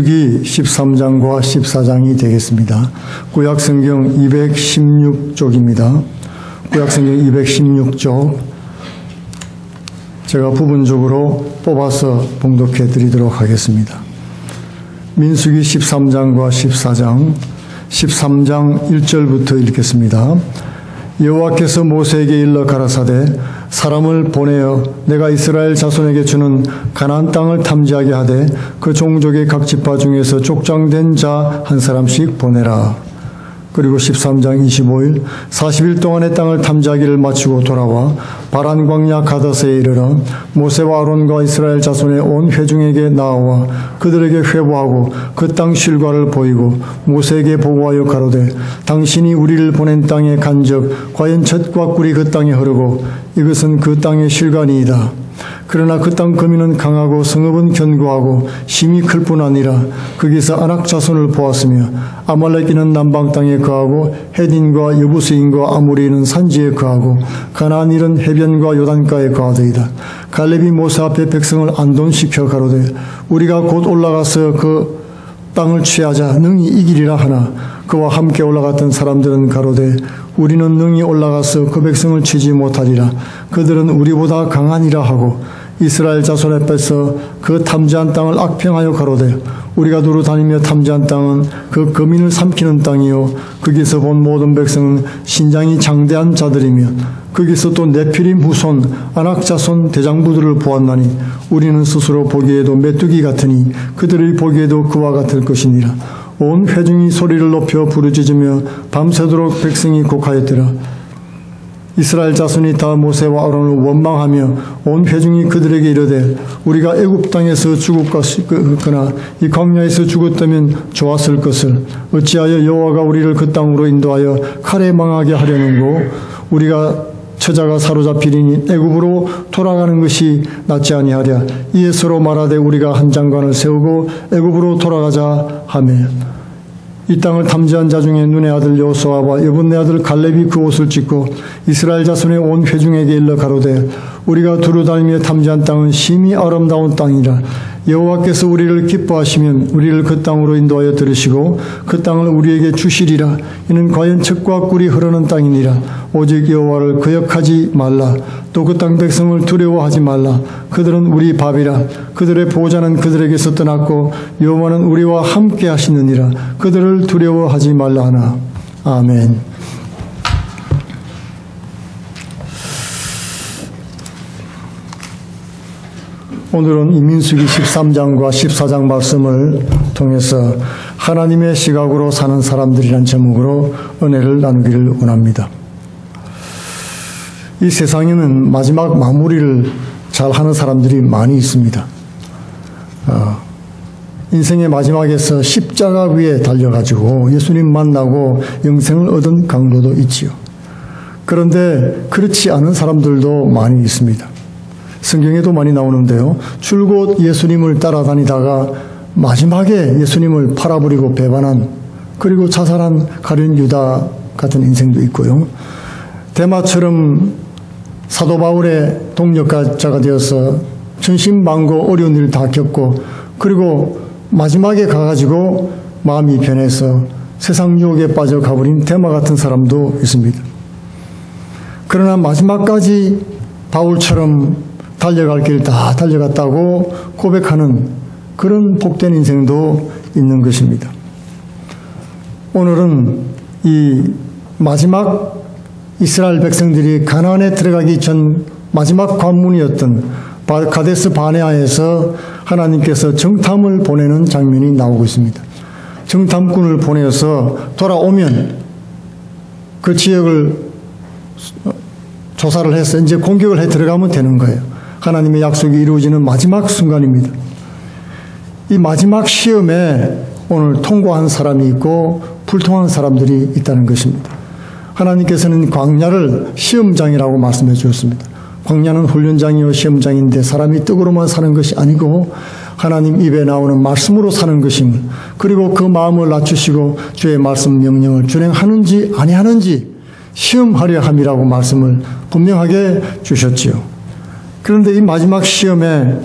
민수기 13장과 14장이 되겠습니다. 구약성경 216쪽입니다. 구약성경 216쪽 제가 부분적으로 뽑아서 봉독해 드리도록 하겠습니다. 민수기 13장과 14장 13장 1절부터 읽겠습니다. 여호와께서 모세에게 일러 가라사대 사람을 보내어 내가 이스라엘 자손에게 주는 가나안 땅을 탐지하게 하되 그 종족의 각 지파 중에서 족장된 자 한 사람씩 보내라. 그리고 13장 25일 40일 동안의 땅을 탐지하기를 마치고 돌아와 바란 광야 가데스에 이르러 모세와 아론과 이스라엘 자손의 온 회중에게 나와 그들에게 회보하고 그 땅 실과를 보이고 모세에게 보고하여 가로되 당신이 우리를 보낸 땅에 간적 과연 젖과 꿀이 그 땅에 흐르고 이것은 그 땅의 실과니이다. 그러나 그 땅 거민은 강하고 성읍은 견고하고 심히 클 뿐 아니라 거기서 아낙 자손을 보았으며 아말렉인은 남방 땅에 거하고 헤딘과 여부스인과 아모리인은 산지에 거하고 가나안인은 해변과 요단가에 거하더이다. 갈렙이 모세 앞에 백성을 안돈시켜 가로되 우리가 곧 올라가서 그 땅을 취하자 능히 이기리라 하나 그와 함께 올라갔던 사람들은 가로되 우리는 능히 올라가서 그 백성을 치지 못하리라. 그들은 우리보다 강하니라 하고 이스라엘 자손 앞에서 그 탐지한 땅을 악평하여 가로되 우리가 두루 다니며 탐지한 땅은 그 거민을 삼키는 땅이요 거기서 본 모든 백성은 신장이 장대한 자들이며 거기서 또 네피림 후손 아낙 자손 대장부들을 보았나니 우리는 스스로 보기에도 메뚜기 같으니 그들이 보기에도 그와 같을 것이니라. 온 회중이 소리를 높여 부르짖으며 밤새도록 백성이 곡하였더라. 이스라엘 자손이 다 모세와 아론을 원망하며 온 회중이 그들에게 이르되 우리가 애굽 땅에서 죽었거나 이 광야에서 죽었다면 좋았을 것을 어찌하여 여호와가 우리를 그 땅으로 인도하여 칼에 망하게 하려는고 우리가 처자가 사로잡히리니 애굽으로 돌아가는 것이 낫지 아니하랴. 이에 서로 말하되 우리가 한 장관을 세우고 애굽으로 돌아가자 하며 이 땅을 탐지한 자 중에 눈의 아들 여호수아와 여분네 아들 갈렙이 그 옷을 찢고 이스라엘 자손의 온 회중에게 일러 가로되 우리가 두루 다니며 탐지한 땅은 심히 아름다운 땅이라. 여호와께서 우리를 기뻐하시면 우리를 그 땅으로 인도하여 들으시고 그 땅을 우리에게 주시리라. 이는 과연 젖과 꿀이 흐르는 땅이니라. 오직 여호와를 거역하지 말라. 또 그 땅 백성을 두려워하지 말라. 그들은 우리 밥이라. 그들의 보호자는 그들에게서 떠났고 여호와는 우리와 함께 하시느니라. 그들을 두려워하지 말라 하나. 아멘. 오늘은 이 민수기 13장과 14장 말씀을 통해서 하나님의 시각으로 사는 사람들이란 제목으로 은혜를 나누기를 원합니다. 이 세상에는 마지막 마무리를 잘 하는 사람들이 많이 있습니다. 인생의 마지막에서 십자가 위에 달려가지고 예수님 만나고 영생을 얻은 강도도 있지요. 그런데 그렇지 않은 사람들도 많이 있습니다. 성경에도 많이 나오는데요. 줄곧 예수님을 따라다니다가 마지막에 예수님을 팔아버리고 배반한 그리고 자살한 가룟 유다 같은 인생도 있고요. 데마처럼 사도 바울의 동역자가 되어서 천신만고 어려운 일을 다 겪고 그리고 마지막에 가가지고 마음이 변해서 세상 유혹에 빠져 가버린 데마 같은 사람도 있습니다. 그러나 마지막까지 바울처럼 달려갈 길 다 달려갔다고 고백하는 그런 복된 인생도 있는 것입니다. 오늘은 이 마지막 이스라엘 백성들이 가나안에 들어가기 전 마지막 관문이었던 가데스 바네아에서 하나님께서 정탐을 보내는 장면이 나오고 있습니다. 정탐꾼을 보내서 돌아오면 그 지역을 조사를 해서 이제 공격을 해 들어가면 되는 거예요. 하나님의 약속이 이루어지는 마지막 순간입니다. 이 마지막 시험에 오늘 통과한 사람이 있고 불통한 사람들이 있다는 것입니다. 하나님께서는 광야를 시험장이라고 말씀해 주셨습니다. 광야는 훈련장이요 시험장인데 사람이 떡으로만 사는 것이 아니고 하나님 입에 나오는 말씀으로 사는 것임을 그리고 그 마음을 낮추시고 주의 말씀 명령을 준행하는지 아니하는지 시험하려 함이라고 말씀을 분명하게 주셨지요. 그런데 이 마지막 시험에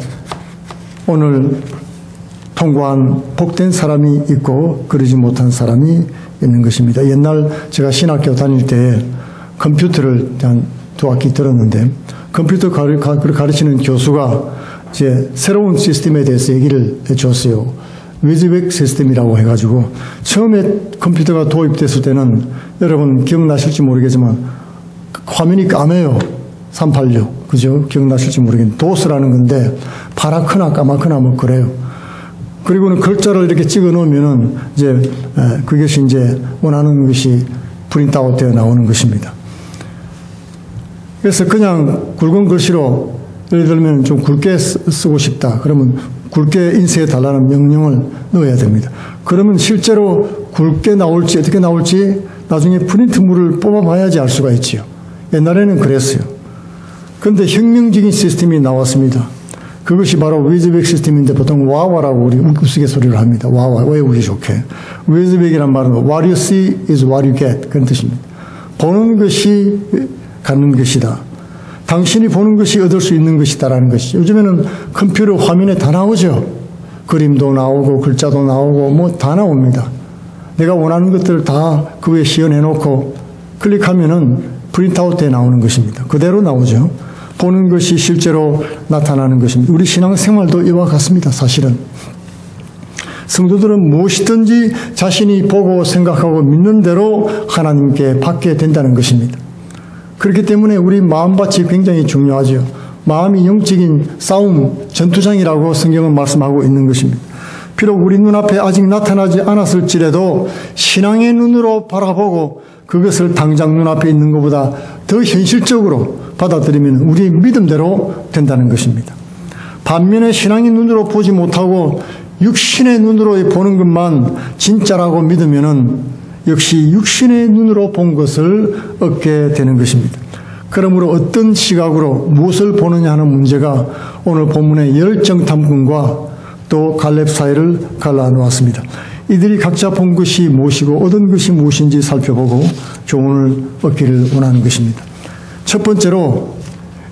오늘 통과한 복된 사람이 있고 그러지 못한 사람이 있는 것입니다. 옛날 제가 신학교 다닐 때 컴퓨터를 한 2학기 들었는데 컴퓨터 가르치는 교수가 이제 새로운 시스템에 대해서 얘기를 해줬어요. 위즈백 시스템이라고 해가지고 처음에 컴퓨터가 도입됐을 때는 여러분 기억나실지 모르겠지만 화면이 까매요. 386 그죠? 기억나실지 모르겠는데 도스라는 건데 파랗거나 까맣거나 뭐 그래요. 그리고는 글자를 이렇게 찍어 놓으면은 이제 그것이 이제 원하는 것이 프린트아웃 되어 나오는 것입니다. 그래서 그냥 굵은 글씨로 예를 들면 좀 굵게 쓰고 싶다. 그러면 굵게 인쇄해 달라는 명령을 넣어야 됩니다. 그러면 실제로 굵게 나올지 어떻게 나올지 나중에 프린트물을 뽑아봐야지 알 수가 있지요. 옛날에는 그랬어요. 그런데 혁명적인 시스템이 나왔습니다. 그것이 바로 위즈백 시스템인데 보통 와와라고 우리 우스갯소리를 합니다. 와와 외우기 좋게. 위즈백이란 말은 what you see is what you get 그런 뜻입니다. 보는 것이 갖는 것이다. 당신이 보는 것이 얻을 수 있는 것이다라는 것이죠. 요즘에는 컴퓨터 화면에 다 나오죠. 그림도 나오고 글자도 나오고 뭐 다 나옵니다. 내가 원하는 것들을 다 그 위에 씌워내놓고 클릭하면은 프린트아웃 돼 나오는 것입니다. 그대로 나오죠. 보는 것이 실제로 나타나는 것입니다. 우리 신앙생활도 이와 같습니다. 사실은. 성도들은 무엇이든지 자신이 보고 생각하고 믿는 대로 하나님께 받게 된다는 것입니다. 그렇기 때문에 우리 마음밭이 굉장히 중요하죠. 마음이 영적인 싸움, 전투장이라고 성경은 말씀하고 있는 것입니다. 비록 우리 눈앞에 아직 나타나지 않았을지라도 신앙의 눈으로 바라보고 그것을 당장 눈앞에 있는 것보다 더 현실적으로 받아들이면 우리의 믿음대로 된다는 것입니다. 반면에 신앙의 눈으로 보지 못하고 육신의 눈으로 보는 것만 진짜라고 믿으면은 역시 육신의 눈으로 본 것을 얻게 되는 것입니다. 그러므로 어떤 시각으로 무엇을 보느냐 하는 문제가 오늘 본문의 열정 탐구과 또 갈렙 사이를 갈라놓았습니다. 이들이 각자 본 것이 무엇이고 얻은 것이 무엇인지 살펴보고 교훈을 얻기를 원하는 것입니다. 첫 번째로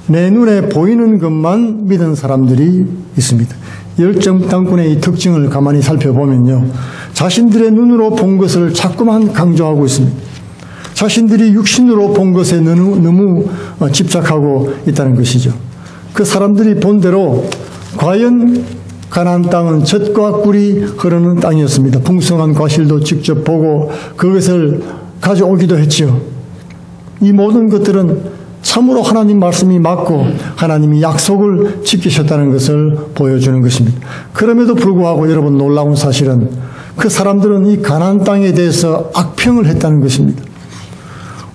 내 눈에 보이는 것만 믿은 사람들이 있습니다. 열정 탐구의 이 특징을 가만히 살펴보면요. 자신들의 눈으로 본 것을 자꾸만 강조하고 있습니다. 자신들이 육신으로 본 것에 너무 집착하고 있다는 것이죠. 그 사람들이 본 대로 과연 가나안 땅은 젖과 꿀이 흐르는 땅이었습니다. 풍성한 과실도 직접 보고 그것을 가져오기도 했지요. 이 모든 것들은 참으로 하나님 말씀이 맞고 하나님이 약속을 지키셨다는 것을 보여주는 것입니다. 그럼에도 불구하고 여러분 놀라운 사실은 그 사람들은 이 가나안 땅에 대해서 악평을 했다는 것입니다.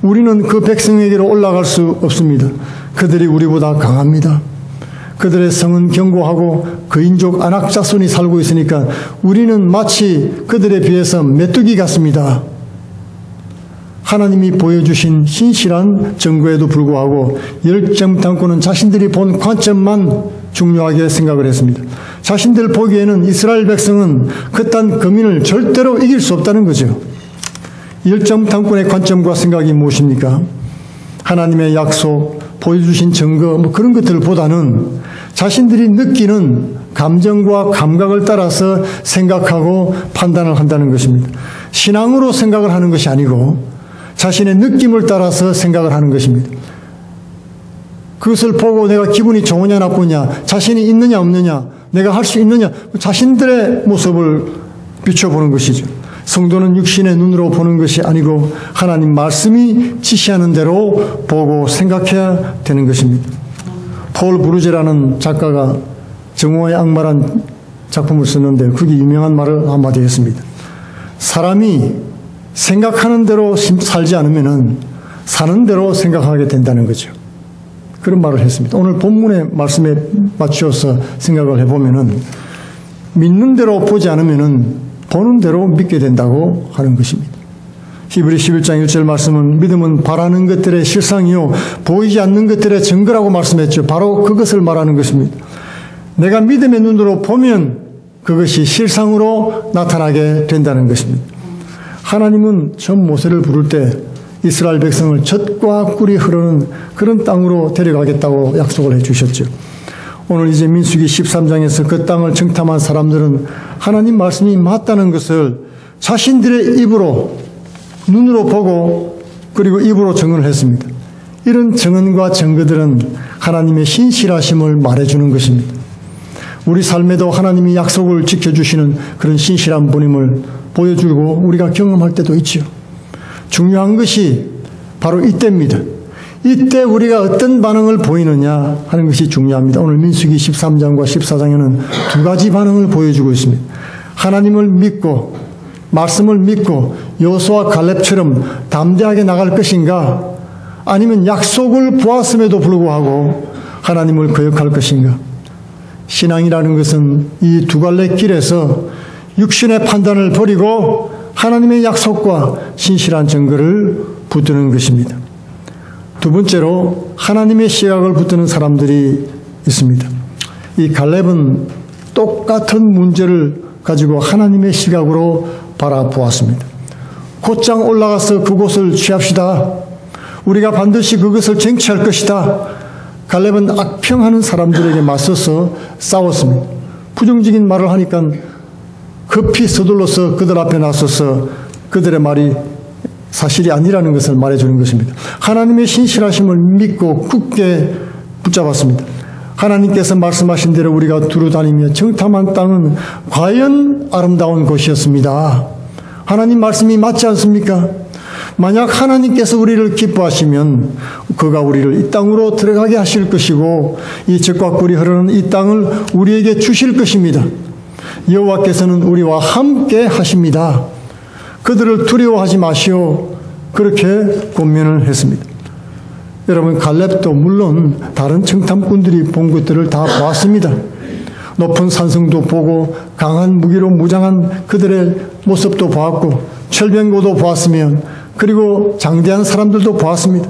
우리는 그 백성에게로 올라갈 수 없습니다. 그들이 우리보다 강합니다. 그들의 성은 견고하고 그인족 안악 자손이 살고 있으니까 우리는 마치 그들에 비해서 메뚜기 같습니다. 하나님이 보여주신 신실한 증거에도 불구하고 열정 탐구는 자신들이 본 관점만 중요하게 생각을 했습니다. 자신들 보기에는 이스라엘 백성은 그딴 거민을 절대로 이길 수 없다는 거죠. 열정 탐구의 관점과 생각이 무엇입니까? 하나님의 약속, 보여주신 증거 뭐 그런 것들보다는 자신들이 느끼는 감정과 감각을 따라서 생각하고 판단을 한다는 것입니다. 신앙으로 생각을 하는 것이 아니고 자신의 느낌을 따라서 생각을 하는 것입니다. 그것을 보고 내가 기분이 좋으냐 나쁘냐, 자신이 있느냐 없느냐, 내가 할 수 있느냐, 자신들의 모습을 비춰보는 것이죠. 성도는 육신의 눈으로 보는 것이 아니고 하나님 말씀이 지시하는 대로 보고 생각해야 되는 것입니다. 폴 브루제라는 작가가 정오의 악마란 작품을 썼는데 그게 유명한 말을 한마디 했습니다. 사람이 생각하는 대로 살지 않으면 사는 대로 생각하게 된다는 거죠. 그런 말을 했습니다. 오늘 본문의 말씀에 맞추어서 생각을 해보면은 믿는 대로 보지 않으면은 보는 대로 믿게 된다고 하는 것입니다. 히브리 11장 1절 말씀은 믿음은 바라는 것들의 실상이요 보이지 않는 것들의 증거라고 말씀했죠. 바로 그것을 말하는 것입니다. 내가 믿음의 눈으로 보면 그것이 실상으로 나타나게 된다는 것입니다. 하나님은 처음 모세를 부를 때 이스라엘 백성을 젖과 꿀이 흐르는 그런 땅으로 데려가겠다고 약속을 해 주셨죠. 오늘 이제 민수기 13장에서 그 땅을 정탐한 사람들은 하나님 말씀이 맞다는 것을 자신들의 입으로, 눈으로 보고 그리고 입으로 증언을 했습니다. 이런 증언과 증거들은 하나님의 신실하심을 말해주는 것입니다. 우리 삶에도 하나님이 약속을 지켜주시는 그런 신실한 분임을 보여주고 우리가 경험할 때도 있죠. 중요한 것이 바로 이때입니다. 이때 우리가 어떤 반응을 보이느냐 하는 것이 중요합니다. 오늘 민수기 13장과 14장에는 두 가지 반응을 보여주고 있습니다. 하나님을 믿고 말씀을 믿고 여호수아 갈렙처럼 담대하게 나갈 것인가, 아니면 약속을 보았음에도 불구하고 하나님을 거역할 것인가. 신앙이라는 것은 이 두 갈래 길에서 육신의 판단을 버리고 하나님의 약속과 신실한 증거를 붙드는 것입니다. 두 번째로 하나님의 시각을 붙드는 사람들이 있습니다. 이 갈렙은 똑같은 문제를 가지고 하나님의 시각으로 바라보았습니다. 곧장 올라가서 그곳을 취합시다. 우리가 반드시 그것을 쟁취할 것이다. 갈렙은 악평하는 사람들에게 맞서서 싸웠습니다. 부정적인 말을 하니까 급히 서둘러서 그들 앞에 나서서 그들의 말이 사실이 아니라는 것을 말해주는 것입니다. 하나님의 신실하심을 믿고 굳게 붙잡았습니다. 하나님께서 말씀하신 대로 우리가 두루다니며 정탐한 땅은 과연 아름다운 곳이었습니다. 하나님 말씀이 맞지 않습니까? 만약 하나님께서 우리를 기뻐하시면 그가 우리를 이 땅으로 들어가게 하실 것이고 이 젖과 꿀이 흐르는 이 땅을 우리에게 주실 것입니다. 여호와께서는 우리와 함께 하십니다. 그들을 두려워하지 마시오. 그렇게 권면을 했습니다. 여러분, 갈렙도 물론 다른 정탐꾼들이 본 것들을 다 보았습니다. 높은 산성도 보고 강한 무기로 무장한 그들의 모습도 보았고 철병고도 보았으면 그리고 장대한 사람들도 보았습니다.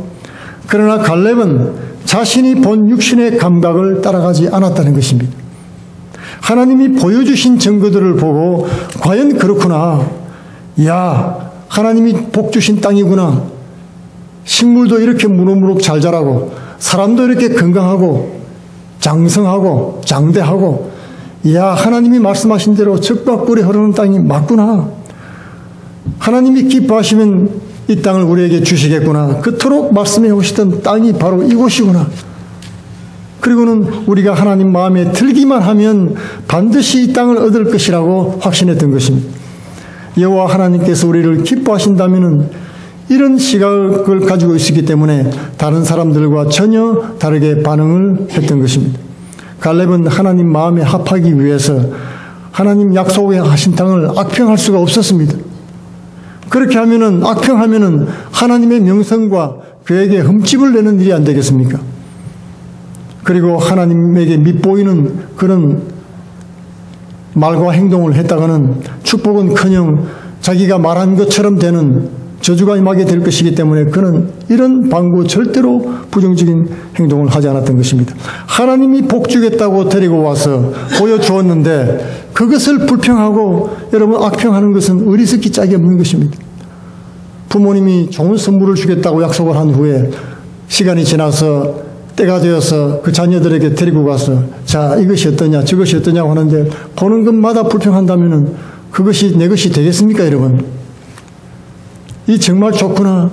그러나 갈렙은 자신이 본 육신의 감각을 따라가지 않았다는 것입니다. 하나님이 보여주신 증거들을 보고 과연 그렇구나. 야, 하나님이 복 주신 땅이구나. 식물도 이렇게 무럭무럭 잘 자라고 사람도 이렇게 건강하고 장성하고 장대하고, 야, 하나님이 말씀하신 대로 젖과 꿀이 흐르는 땅이 맞구나. 하나님이 기뻐하시면 이 땅을 우리에게 주시겠구나. 그토록 말씀해 오시던 땅이 바로 이곳이구나. 그리고는 우리가 하나님 마음에 들기만 하면 반드시 이 땅을 얻을 것이라고 확신했던 것입니다. 여호와 하나님께서 우리를 기뻐하신다면 이런 시각을 가지고 있었기 때문에 다른 사람들과 전혀 다르게 반응을 했던 것입니다. 갈렙은 하나님 마음에 합하기 위해서 하나님 약속에 하신 땅을 악평할 수가 없었습니다. 그렇게 하면은, 악평하면은 하나님의 명성과 그에게 흠집을 내는 일이 안 되겠습니까? 그리고 하나님에게 밉보이는 그런 말과 행동을 했다가는 축복은커녕 자기가 말한 것처럼 되는 저주가 임하게 될 것이기 때문에 그는 이런 방구 절대로 부정적인 행동을 하지 않았던 것입니다. 하나님이 복 주겠다고 데리고 와서 보여주었는데 그것을 불평하고 여러분 악평하는 것은 어리석기 짝이 없는 것입니다. 부모님이 좋은 선물을 주겠다고 약속을 한 후에 시간이 지나서 때가 되어서 그 자녀들에게 데리고 가서 자, 이것이 어떠냐 저것이 어떠냐고 하는데 보는 것마다 불평한다면 그것이 내 것이 되겠습니까, 여러분? 이 정말 좋구나.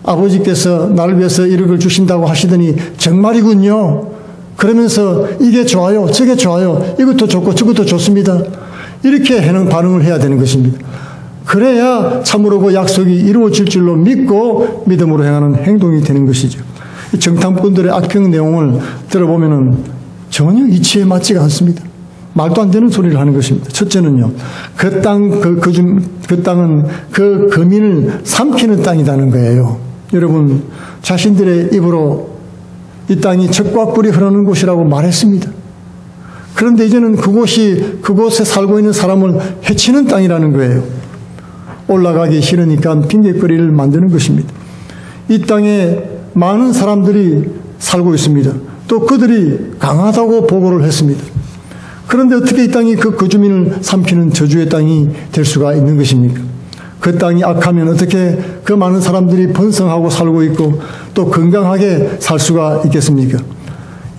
아버지께서 나를 위해서 이런 걸 주신다고 하시더니 정말이군요. 그러면서 이게 좋아요, 저게 좋아요, 이것도 좋고 저것도 좋습니다. 이렇게 하는 반응을 해야 되는 것입니다. 그래야 참으로 그 약속이 이루어질 줄로 믿고 믿음으로 행하는 행동이 되는 것이죠. 정탐꾼들의 악평 내용을 들어보면은 전혀 이치에 맞지가 않습니다. 말도 안 되는 소리를 하는 것입니다. 첫째는요, 그 땅은 그 거민을 삼키는 땅이라는 거예요. 여러분, 자신들의 입으로 이 땅이 젖과 꿀이 흐르는 곳이라고 말했습니다. 그런데 이제는 그곳에 살고 있는 사람을 해치는 땅이라는 거예요. 올라가기 싫으니까 핑계거리를 만드는 것입니다. 이 땅에 많은 사람들이 살고 있습니다. 또 그들이 강하다고 보고를 했습니다. 그런데 어떻게 이 땅이 그 주민을 삼키는 저주의 땅이 될 수가 있는 것입니까? 그 땅이 악하면 어떻게 그 많은 사람들이 번성하고 살고 있고 또 건강하게 살 수가 있겠습니까?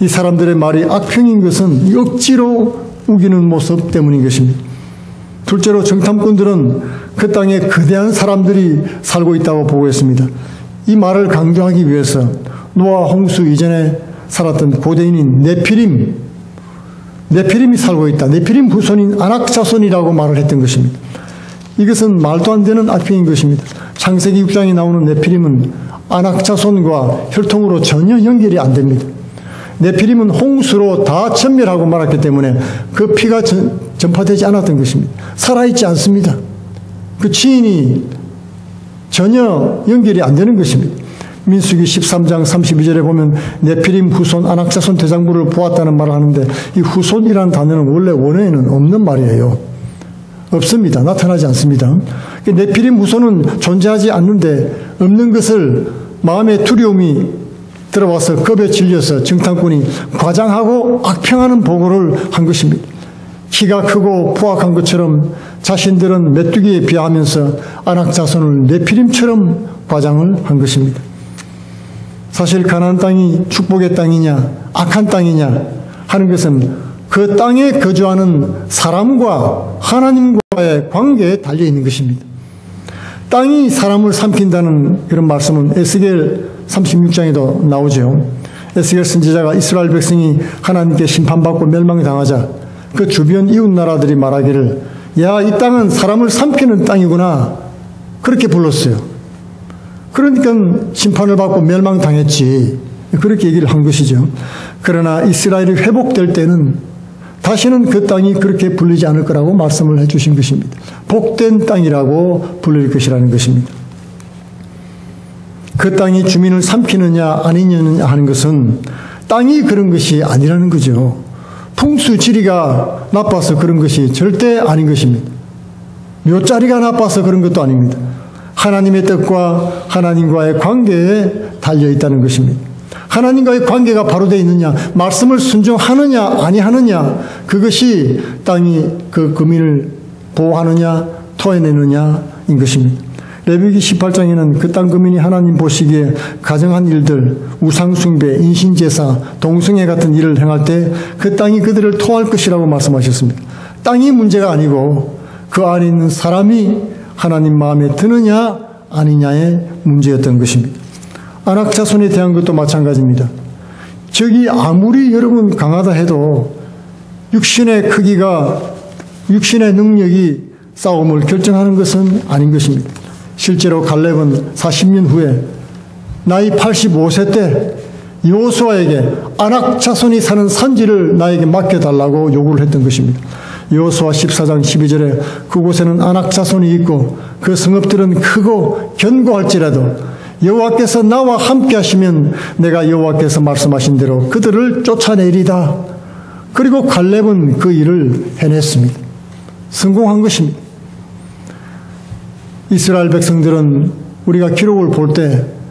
이 사람들의 말이 악평인 것은 억지로 우기는 모습 때문인 것입니다. 둘째로 정탐꾼들은 그 땅에 거대한 사람들이 살고 있다고 보고했습니다. 이 말을 강조하기 위해서 노아 홍수 이전에 살았던 고대인인 네피림이 살고 있다. 네피림 후손인 아낙자손이라고 말을 했던 것입니다. 이것은 말도 안 되는 악평인 것입니다. 창세기 6장에 나오는 네피림은 아낙자손과 혈통으로 전혀 연결이 안 됩니다. 네피림은 홍수로 다 전멸하고 말았기 때문에 그 피가 전파되지 않았던 것입니다. 살아있지 않습니다. 그 지인이 전혀 연결이 안 되는 것입니다. 민수기 13장 32절에 보면 네피림 후손 아낙자손 대장부를 보았다는 말을 하는데 이 후손이라는 단어는 원래 원어에는 없는 말이에요. 없습니다. 나타나지 않습니다. 네피림 후손은 존재하지 않는데 없는 것을 마음의 두려움이 들어와서 겁에 질려서 정탐꾼이 과장하고 악평하는 보고를 한 것입니다. 키가 크고 포악한 것처럼 자신들은 메뚜기에 비하면서 아낙자손을 네피림처럼 과장을 한 것입니다. 사실 가나안 땅이 축복의 땅이냐 악한 땅이냐 하는 것은 그 땅에 거주하는 사람과 하나님과의 관계에 달려 있는 것입니다. 땅이 사람을 삼킨다는 그런 말씀은 에스겔 36장에도 나오죠. 에스겔 선지자가 이스라엘 백성이 하나님께 심판받고 멸망당하자 그 주변 이웃 나라들이 말하기를 야, 이 땅은 사람을 삼키는 땅이구나 그렇게 불렀어요. 그러니까 심판을 받고 멸망당했지 그렇게 얘기를 한 것이죠. 그러나 이스라엘이 회복될 때는 다시는 그 땅이 그렇게 불리지 않을 거라고 말씀을 해주신 것입니다. 복된 땅이라고 불릴 것이라는 것입니다. 그 땅이 주민을 삼키느냐 아니느냐 하는 것은 땅이 그런 것이 아니라는 거죠. 풍수지리가 나빠서 그런 것이 절대 아닌 것입니다. 묘자리가 나빠서 그런 것도 아닙니다. 하나님의 뜻과 하나님과의 관계에 달려있다는 것입니다. 하나님과의 관계가 바로 되어 있느냐, 말씀을 순종하느냐 아니하느냐, 그것이 땅이 그 거민을 보호하느냐 토해내느냐인 것입니다. 레위기 18장에는 그 땅 거민이 하나님 보시기에 가정한 일들, 우상숭배, 인신제사, 동성애 같은 일을 행할 때 그 땅이 그들을 토할 것이라고 말씀하셨습니다. 땅이 문제가 아니고 그 안에 있는 사람이 하나님 마음에 드느냐 아니냐의 문제였던 것입니다. 아낙자손에 대한 것도 마찬가지입니다. 적이 아무리 여러분 강하다 해도 육신의 크기가, 육신의 능력이 싸움을 결정하는 것은 아닌 것입니다. 실제로 갈렙은 40년 후에 나이 85세 때 여호수아에게 아낙자손이 사는 산지를 나에게 맡겨달라고 요구를 했던 것입니다. 여호수아 14장 12절에 그곳에는 아낙자손이 있고 그 성읍들은 크고 견고할지라도 여호와께서 나와 함께 하시면 내가 여호와께서 말씀하신 대로 그들을 쫓아내리다. 그리고 갈렙은 그 일을 해냈습니다. 성공한 것입니다. 이스라엘 백성들은 우리가 기록을 볼 때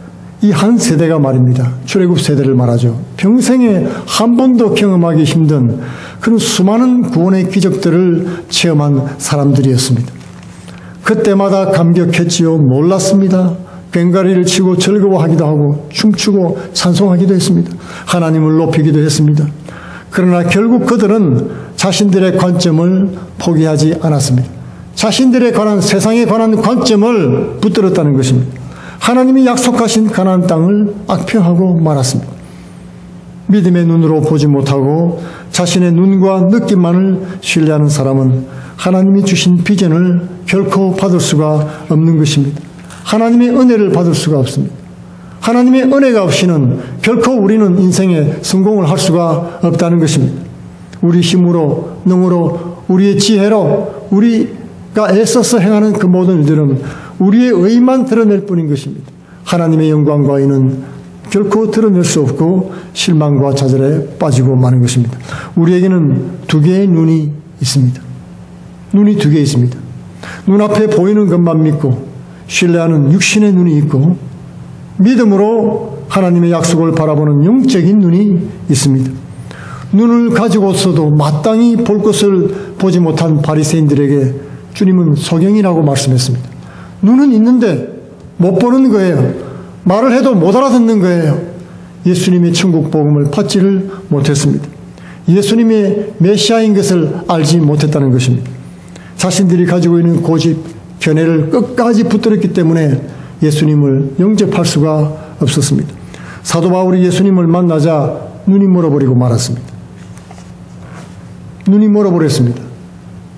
이 한 세대가 말입니다. 출애굽 세대를 말하죠. 평생에 한 번도 경험하기 힘든 그런 수많은 구원의 기적들을 체험한 사람들이었습니다. 그때마다 감격했지요. 놀랐습니다. 꽹과리를 치고 즐거워하기도 하고 춤추고 찬송하기도 했습니다. 하나님을 높이기도 했습니다. 그러나 결국 그들은 자신들의 관점을 포기하지 않았습니다. 자신들에 관한, 세상에 관한 관점을 붙들었다는 것입니다. 하나님이 약속하신 가나안 땅을 악평하고 말았습니다. 믿음의 눈으로 보지 못하고 자신의 눈과 느낌만을 신뢰하는 사람은 하나님이 주신 비전을 결코 받을 수가 없는 것입니다. 하나님의 은혜를 받을 수가 없습니다. 하나님의 은혜가 없이는 결코 우리는 인생에 성공을 할 수가 없다는 것입니다. 우리 힘으로, 능으로, 우리의 지혜로 우리가 애써서 행하는 그 모든 일들은 우리의 의만 드러낼 뿐인 것입니다. 하나님의 영광과 의는 결코 드러낼 수 없고 실망과 좌절에 빠지고 마는 것입니다. 우리에게는 두 개의 눈이 있습니다. 눈이 두 개 있습니다. 눈앞에 보이는 것만 믿고 신뢰하는 육신의 눈이 있고 믿음으로 하나님의 약속을 바라보는 영적인 눈이 있습니다. 눈을 가지고서도 마땅히 볼 것을 보지 못한 바리새인들에게 주님은 소경이라고 말씀했습니다. 눈은 있는데 못 보는 거예요. 말을 해도 못 알아듣는 거예요. 예수님의 천국 복음을 받지를 못했습니다. 예수님의 메시아인 것을 알지 못했다는 것입니다. 자신들이 가지고 있는 고집, 견해를 끝까지 붙들었기 때문에 예수님을 영접할 수가 없었습니다. 사도 바울이 예수님을 만나자 눈이 멀어버리고 말았습니다. 눈이 멀어버렸습니다.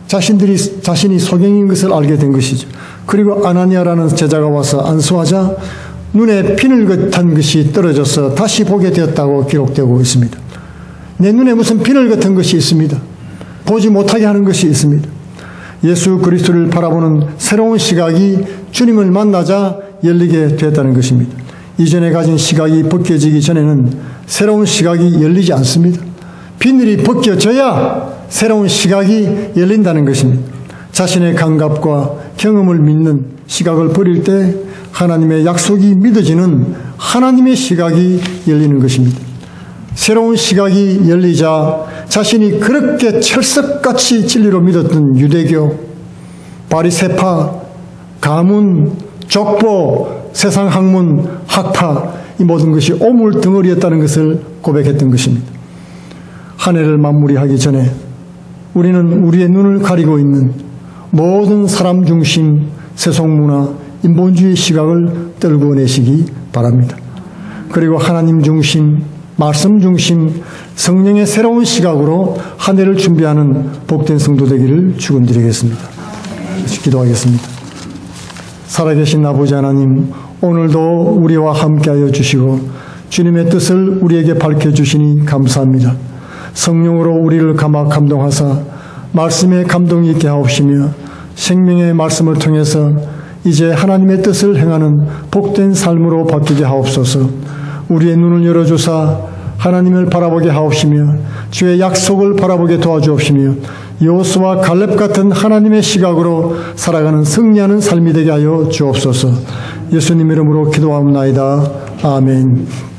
자신이 소경인 것을 알게 된 것이죠. 그리고 아나니아라는 제자가 와서 안수하자 눈에 비늘 것이 떨어져서 다시 보게 되었다고 기록되고 있습니다. 내 눈에 무슨 비늘 같은 것이 있습니다. 보지 못하게 하는 것이 있습니다. 예수 그리스도를 바라보는 새로운 시각이 주님을 만나자 열리게 되었다는 것입니다. 이전에 가진 시각이 벗겨지기 전에는 새로운 시각이 열리지 않습니다. 비늘이 벗겨져야 새로운 시각이 열린다는 것입니다. 자신의 감각과 경험을 믿는 시각을 버릴 때 하나님의 약속이 믿어지는 하나님의 시각이 열리는 것입니다. 새로운 시각이 열리자 자신이 그렇게 철석같이 진리로 믿었던 유대교, 바리새파, 가문, 족보, 세상 학문, 학파, 이 모든 것이 오물덩어리였다는 것을 고백했던 것입니다. 한 해를 마무리하기 전에 우리는 우리의 눈을 가리고 있는 모든 사람 중심, 세속문화, 인본주의 시각을 떨궈내시기 바랍니다. 그리고 하나님 중심, 말씀 중심, 성령의 새로운 시각으로 한 해를 준비하는 복된 성도 되기를 축원드리겠습니다. 기도하겠습니다. 살아계신 아버지 하나님, 오늘도 우리와 함께하여 주시고 주님의 뜻을 우리에게 밝혀주시니 감사합니다. 성령으로 우리를 감동하사 말씀에 감동이 있게 하옵시며 생명의 말씀을 통해서 이제 하나님의 뜻을 행하는 복된 삶으로 바뀌게 하옵소서. 우리의 눈을 열어주사 하나님을 바라보게 하옵시며 주의 약속을 바라보게 도와주옵시며 여호수아 갈렙 같은 하나님의 시각으로 살아가는 승리하는 삶이 되게 하여 주옵소서. 예수님 이름으로 기도하옵나이다. 아멘.